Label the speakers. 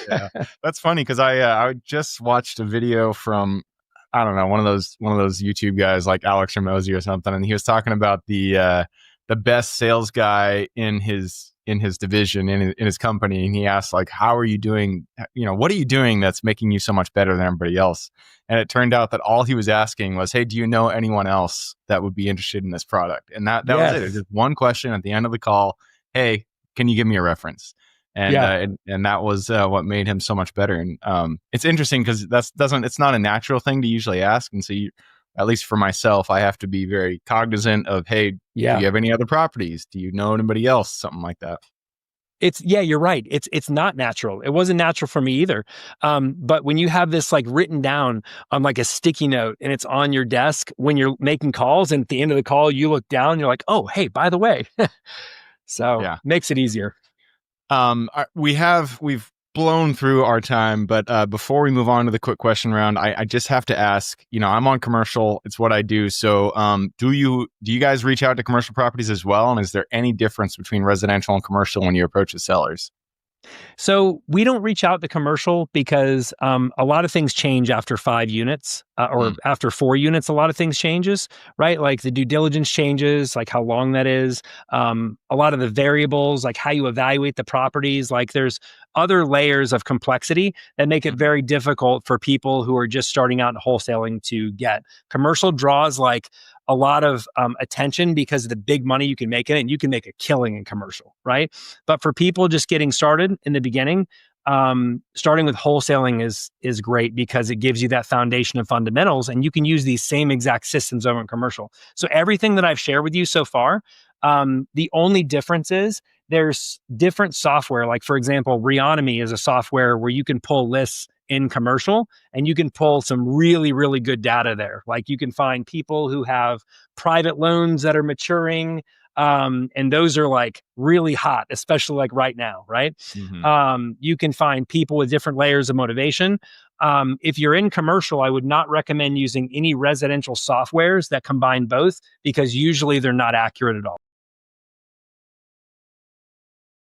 Speaker 1: Yeah, that's funny because I just watched a video from, I don't know, one of those YouTube guys like Alex Ramosi or something, and he was talking about the best sales guy in his division in his company, and he asked like, how are you doing? What are you doing that's making you so much better than everybody else? And it turned out that all he was asking was, hey, do you know anyone else that would be interested in this product? And that was it. It was
Speaker 2: Yes.
Speaker 1: just one question at the end of the call. Hey, can you give me a reference? And
Speaker 2: Yeah.
Speaker 1: and that was what made him so much better. And it's interesting because it's not a natural thing to usually ask. And so at least for myself, I have to be very cognizant of, hey, do you
Speaker 2: Yeah.
Speaker 1: have any other properties? Do you know anybody else? Something like that.
Speaker 2: Yeah, you're right. It's not natural. It wasn't natural for me either. But when you have this like written down on like a sticky note and it's on your desk when you're making calls, and at the end of the call you look down, you're like, oh, hey, by the way. So
Speaker 1: Yeah.
Speaker 2: makes it easier.
Speaker 1: We've blown through our time, but before we move on to the quick question round, I just have to ask. I'm on commercial; it's what I do. So, do you guys reach out to commercial properties as well? And is there any difference between residential and commercial when you approach the sellers?
Speaker 2: So we don't reach out to commercial because a lot of things change after 5 units or
Speaker 1: Mm.
Speaker 2: after 4 units. A lot of things changes, right? Like the due diligence changes, like how long that is. A lot of the variables, like how you evaluate the properties. Like there's other layers of complexity that make it very difficult for people who are just starting out in wholesaling to get. Commercial draws like a lot of attention because of the big money you can make in it, and you can make a killing in commercial, right? But for people just getting started in the beginning, starting with wholesaling is great because it gives you that foundation of fundamentals, and you can use these same exact systems over in commercial. So everything that I've shared with you so far, the only difference is there's different software. Like for example, Reonomy is a software where you can pull lists in commercial and you can pull some really, really good data there. Like you can find people who have private loans that are maturing. And those are like really hot, especially like right now, right?
Speaker 1: Mm-hmm.
Speaker 2: You can find people with different layers of motivation. If you're in commercial, I would not recommend using any residential softwares that combine both because usually they're not accurate at all.